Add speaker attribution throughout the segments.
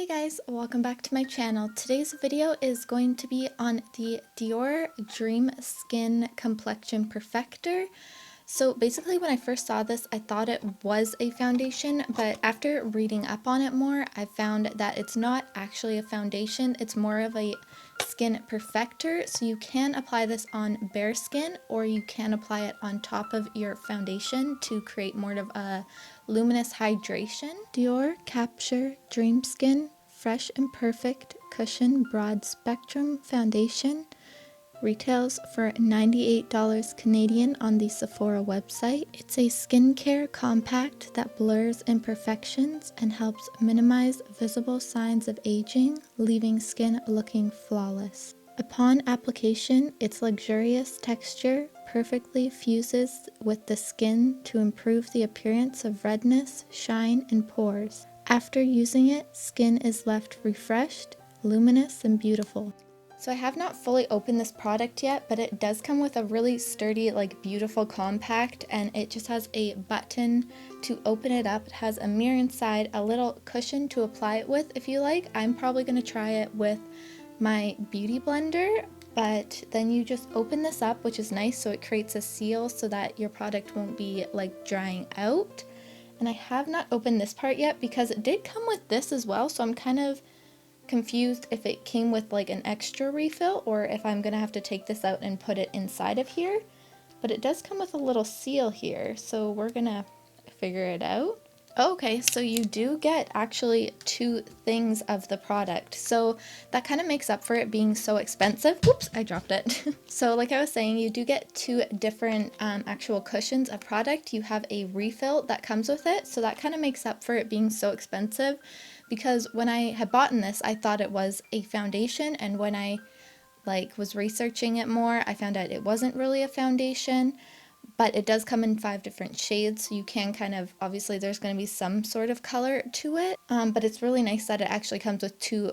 Speaker 1: Hey guys, welcome back to my channel. Today's video is going to be on the Dior Dreamskin Complexion Perfector. So basically when I first saw this, I thought it was a foundation, but after reading up on it more, I found that it's not actually a foundation. It's more of a skin perfector. So you can apply this on bare skin or you can apply it on top of your foundation to create more of a luminous hydration. Dior Capture Dreamskin Fresh and Perfect Cushion Broad Spectrum Foundation retails for $98 Canadian on the Sephora website. It's a skincare compact that blurs imperfections and helps minimize visible signs of aging, leaving skin looking flawless. Upon application, its luxurious texture perfectly fuses with the skin to improve the appearance of redness, shine, and pores. After using it, skin is left refreshed, luminous, and beautiful. So I have not fully opened this product yet, but it does come with a really sturdy, beautiful compact, and it just has a button to open it up. It has a mirror inside, a little cushion to apply it with if you like. I'm probably going to try it with my beauty blender, but then you just open this up, which is nice, so it creates a seal so that your product won't be drying out. And I have not opened this part yet because it did come with this as well, so I'm kind of confused if it came with an extra refill or if I'm gonna have to take this out and put it inside of here. But it does come with a little seal here, so we're gonna figure it out. Okay, so you do get actually two things of the product, so that kind of makes up for it being so expensive. Whoops, I dropped it. So like I was saying, you do get two different actual cushions of product. You have a refill that comes with it, so that kind of makes up for it being so expensive, because when I had bought this, I thought it was a foundation, and when I was researching it more, I found out it wasn't really a foundation. But it does come in 5 different shades, so you can obviously there's going to be some sort of color to it, but it's really nice that it actually comes with two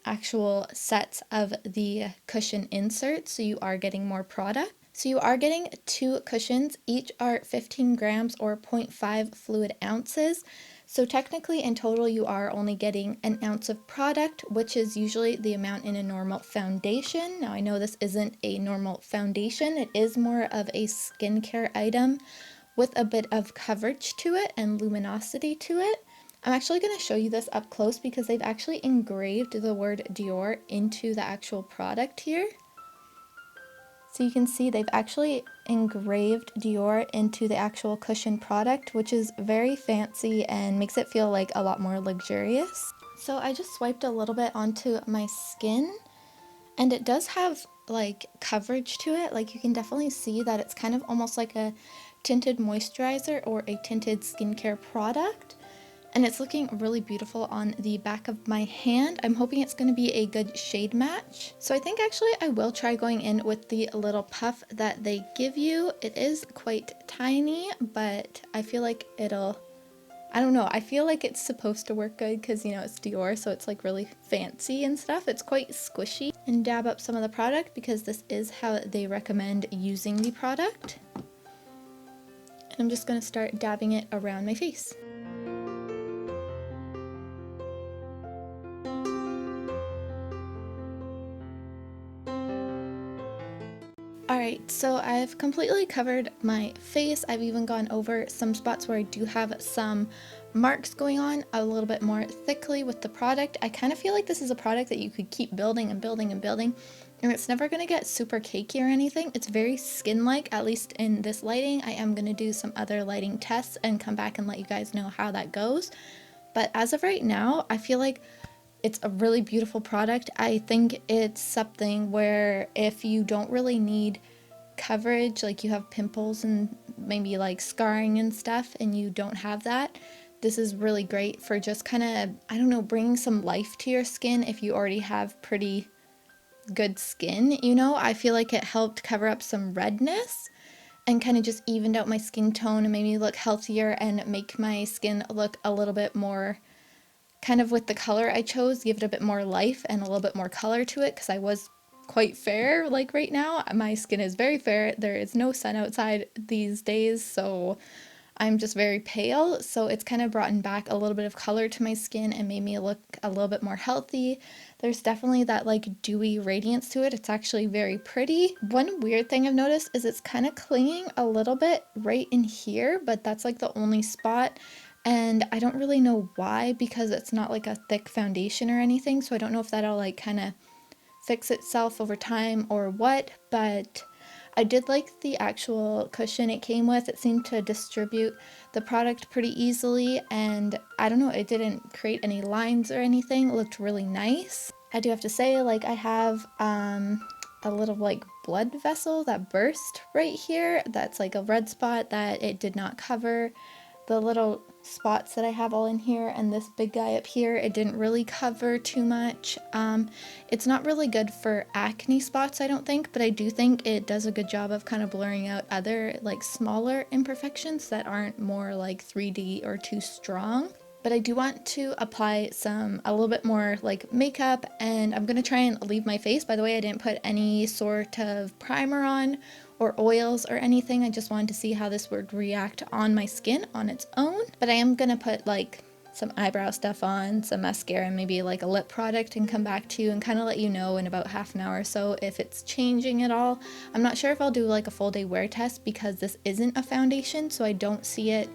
Speaker 1: actual sets of the cushion inserts, so you are getting more product. So you are getting two cushions, each are 15 grams or 0.5 fluid ounces. So technically in total you are only getting an ounce of product, which is usually the amount in a normal foundation. Now I know this isn't a normal foundation, it is more of a skincare item with a bit of coverage to it and luminosity to it. I'm actually going to show you this up close because they've actually engraved the word Dior into the actual product here. So you can see they've actually engraved Dior into the actual cushion product, which is very fancy and makes it feel a lot more luxurious. So I just swiped a little bit onto my skin, and it does have coverage to it. You can definitely see that it's kind of almost like a tinted moisturizer or a tinted skincare product. And it's looking really beautiful on the back of my hand. I'm hoping it's going to be a good shade match. So I think actually I will try going in with the little puff that they give you. It is quite tiny, but I feel like I don't know, I feel like it's supposed to work good because, it's Dior, so it's really fancy and stuff. It's quite squishy. And dab up some of the product because this is how they recommend using the product. And I'm just going to start dabbing it around my face. Alright, so I've completely covered my face. I've even gone over some spots where I do have some marks going on a little bit more thickly with the product. I kind of feel like this is a product that you could keep building and building and building, and it's never going to get super cakey or anything. It's very skin-like, at least in this lighting. I am going to do some other lighting tests and come back and let you guys know how that goes. But as of right now, I feel like it's a really beautiful product. I think it's something where if you don't really need coverage, you have pimples and maybe scarring and stuff, and you don't have that, this is really great for just kind of, I don't know, bringing some life to your skin if you already have pretty good skin, I feel like it helped cover up some redness and kind of just evened out my skin tone and made me look healthier and make my skin look a little bit more kind of with the color I chose, give it a bit more life and a little bit more color to it, because I was quite fair right now. My skin is very fair. There is no sun outside these days, so I'm just very pale, so it's kind of brought back a little bit of color to my skin and made me look a little bit more healthy. There's definitely that like dewy radiance to it. It's actually very pretty. One weird thing I've noticed is it's kind of clinging a little bit right in here, but that's like the only spot. And I don't really know why, because it's not like a thick foundation or anything, so I don't know if that'll like kind of fix itself over time or what, but I did like the actual cushion it came with. It seemed to distribute the product pretty easily, and I don't know, it didn't create any lines or anything. It looked really nice. I do have to say, like, I have a little like blood vessel that burst right here. That's like a red spot that it did not cover. The little spots that I have all in here and this big guy up here, it didn't really cover too much. It's not really good for acne spots, I don't think, but I do think it does a good job of kind of blurring out other like smaller imperfections that aren't more like 3D or too strong. But I do want to apply a little bit more like makeup, and I'm gonna try and leave my face. By the way, I didn't put any sort of primer on or oils or anything. I just wanted to see how this would react on my skin on its own. But I am gonna put like some eyebrow stuff on, some mascara, and maybe like a lip product, and come back to you and kind of let you know in about half an hour or so if it's changing at all. I'm not sure if I'll do like a full day wear test because this isn't a foundation, so I don't see it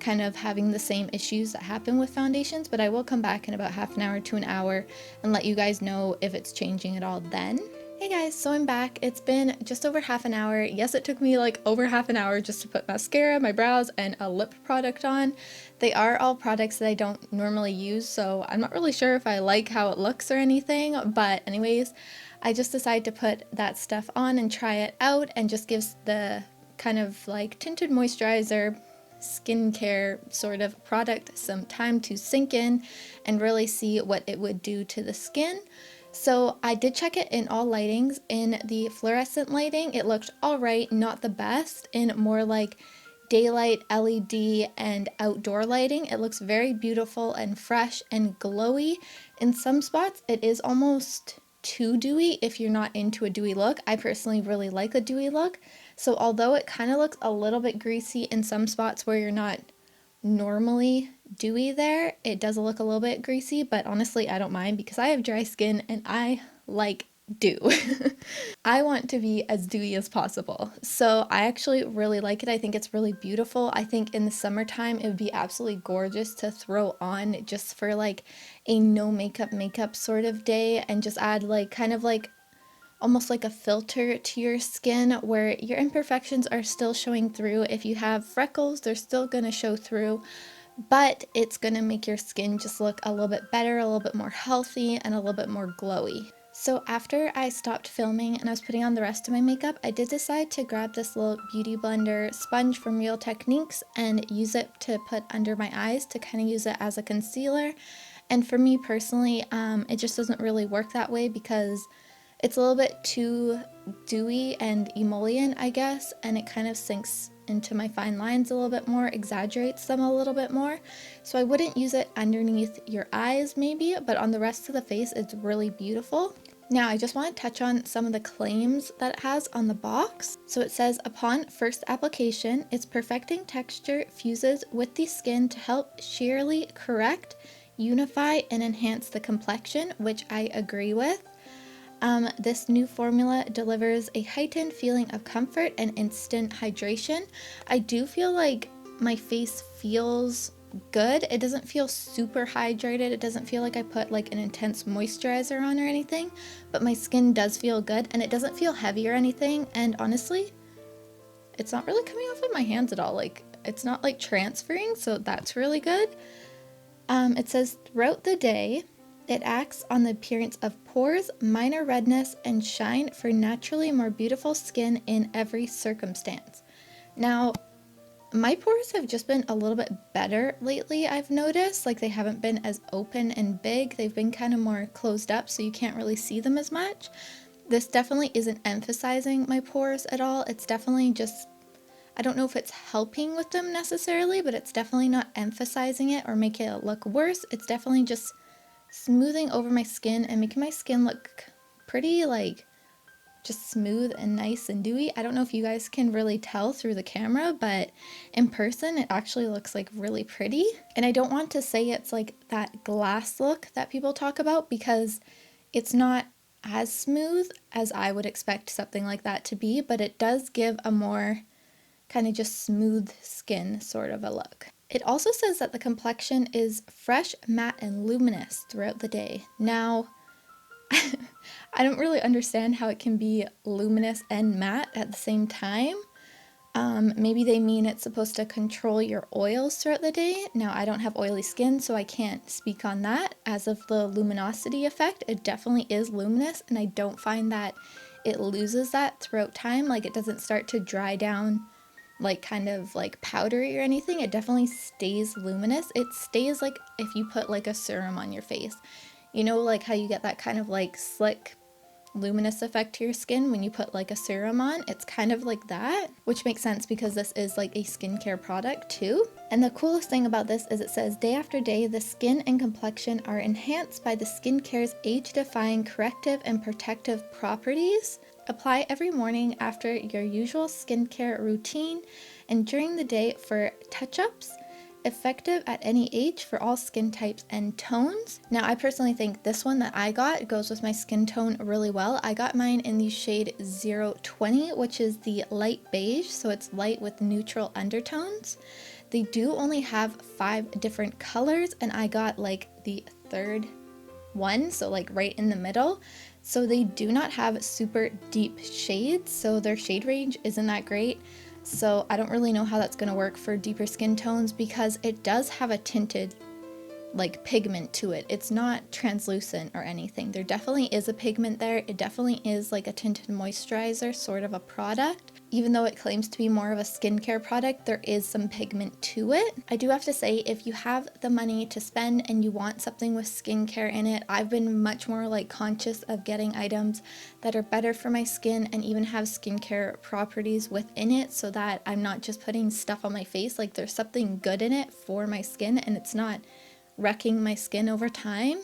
Speaker 1: kind of having the same issues that happen with foundations, but I will come back in about half an hour to an hour and let you guys know if it's changing at all then. Hey guys, so I'm back. It's been just over half an hour. Yes, it took me like over half an hour just to put mascara, my brows, and a lip product on. They are all products that I don't normally use, so I'm not really sure if I like how it looks or anything, but anyways, I just decided to put that stuff on and try it out, and just gives the kind of like tinted moisturizer skincare sort of product some time to sink in and really see what it would do to the skin. So I did check it in all lightings. In the fluorescent lighting, it looked all right, not the best. In more like daylight, LED, and outdoor lighting, it looks very beautiful and fresh and glowy. In some spots, it is almost too dewy if you're not into a dewy look. I personally really like a dewy look. So although it kind of looks a little bit greasy in some spots where you're not normally dewy there, it does look a little bit greasy, but honestly I don't mind because I have dry skin and I like dew. I want to be as dewy as possible. So I actually really like it. I think it's really beautiful. I think in the summertime it would be absolutely gorgeous to throw on just for like a no makeup sort of day, and just add like kind of like almost like a filter to your skin where your imperfections are still showing through. If you have freckles, they're still gonna show through, but it's gonna make your skin just look a little bit better, a little bit more healthy, and a little bit more glowy. So after I stopped filming and I was putting on the rest of my makeup, I did decide to grab this little beauty blender sponge from Real Techniques and use it to put under my eyes to kind of use it as a concealer. And for me personally, it just doesn't really work that way because it's a little bit too dewy and emollient, I guess, and it kind of sinks into my fine lines a little bit more, exaggerates them a little bit more. So I wouldn't use it underneath your eyes maybe, but on the rest of the face it's really beautiful. Now I just want to touch on some of the claims that it has on the box. So it says, upon first application, its perfecting texture fuses with the skin to help sheerly correct, unify, and enhance the complexion, which I agree with. This new formula delivers a heightened feeling of comfort and instant hydration. I do feel like my face feels good. It doesn't feel super hydrated. It doesn't feel like I put like an intense moisturizer on or anything, but my skin does feel good and it doesn't feel heavy or anything. And honestly, it's not really coming off of my hands at all. Like, it's not like transferring, so that's really good. It says throughout the day, it acts on the appearance of pores, minor redness, and shine for naturally more beautiful skin in every circumstance. Now, my pores have just been a little bit better lately, I've noticed. Like, they haven't been as open and big. They've been kind of more closed up, so you can't really see them as much. This definitely isn't emphasizing my pores at all. It's definitely just, I don't know if it's helping with them necessarily, but it's definitely not emphasizing it or making it look worse. It's definitely just smoothing over my skin and making my skin look pretty like just smooth and nice and dewy. I don't know if you guys can really tell through the camera, but in person it actually looks like really pretty. And I don't want to say it's like that glass look that people talk about, because it's not as smooth as I would expect something like that to be, but it does give a more kind of just smooth skin sort of a look. It also says that the complexion is fresh, matte, and luminous throughout the day. Now, I don't really understand how it can be luminous and matte at the same time. Maybe they mean it's supposed to control your oils throughout the day. Now, I don't have oily skin, so I can't speak on that. As of the luminosity effect, it definitely is luminous, and I don't find that it loses that throughout time. Like, it doesn't start to dry down like kind of like powdery or anything. It definitely stays luminous. It stays like if you put like a serum on your face. You know, like how you get that kind of like slick luminous effect to your skin when you put like a serum on? It's kind of like that, which makes sense because this is like a skincare product too. And the coolest thing about this is it says day after day, the skin and complexion are enhanced by the skincare's age-defying corrective and protective properties. Apply every morning after your usual skincare routine and during the day for touch-ups. Effective at any age for all skin types and tones. Now, I personally think this one that I got goes with my skin tone really well. I got mine in the shade 020, which is the light beige, so it's light with neutral undertones. They do only have 5 different colors, and I got like the third one, so like right in the middle. So they do not have super deep shades, so their shade range isn't that great. So I don't really know how that's going to work for deeper skin tones, because it does have a tinted like pigment to it. It's not translucent or anything. There definitely is a pigment there. It definitely is like a tinted moisturizer sort of a product. Even though it claims to be more of a skincare product, there is some pigment to it. I do have to say, if you have the money to spend and you want something with skincare in it, I've been much more like conscious of getting items that are better for my skin and even have skincare properties within it, so that I'm not just putting stuff on my face. Like, there's something good in it for my skin and it's not wrecking my skin over time.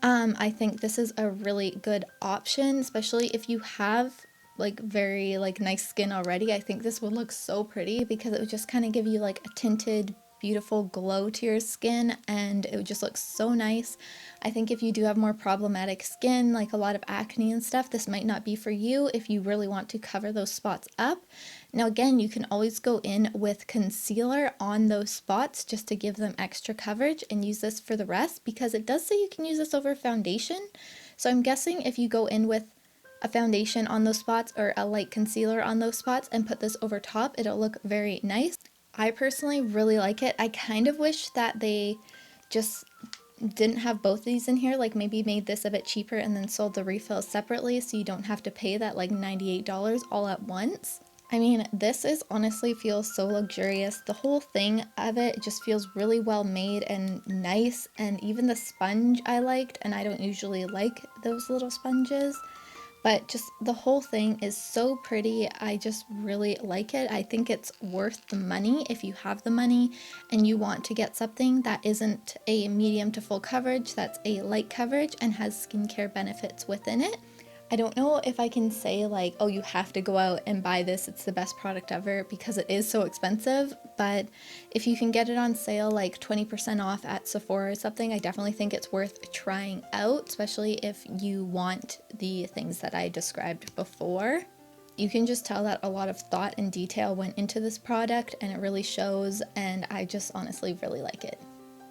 Speaker 1: I think this is a really good option, especially if you have like very like nice skin already. I think this would look so pretty because it would just kind of give you like a tinted beautiful glow to your skin, and it would just look so nice. I think if you do have more problematic skin, like a lot of acne and stuff, this might not be for you if you really want to cover those spots up. Now again, you can always go in with concealer on those spots just to give them extra coverage and use this for the rest, because it does say you can use this over foundation. So I'm guessing if you go in with a foundation on those spots or a light concealer on those spots and put this over top, it'll look very nice. I personally really like it. I kind of wish that they just didn't have both these in here, like maybe made this a bit cheaper and then sold the refills separately so you don't have to pay that like $98 all at once. I mean, this is honestly feels so luxurious. The whole thing of it just feels really well made and nice, and even the sponge I liked, and I don't usually like those little sponges. But just the whole thing is so pretty. I just really like it. I think it's worth the money if you have the money and you want to get something that isn't a medium to full coverage, that's a light coverage and has skincare benefits within it. I don't know if I can say like, oh, you have to go out and buy this, it's the best product ever, because it is so expensive. But if you can get it on sale like 20% off at Sephora or something, I definitely think it's worth trying out, especially if you want the things that I described before. You can just tell that a lot of thought and detail went into this product, and it really shows, and I just honestly really like it.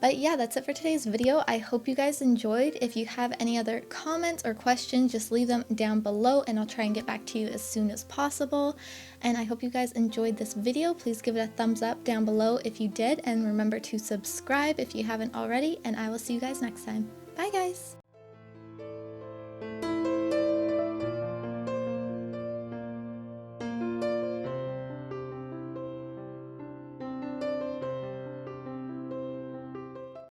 Speaker 1: But yeah, that's it for today's video. I hope you guys enjoyed. If you have any other comments or questions, just leave them down below and I'll try and get back to you as soon as possible. And I hope you guys enjoyed this video. Please give it a thumbs up down below if you did, and remember to subscribe if you haven't already, and I will see you guys next time. Bye guys!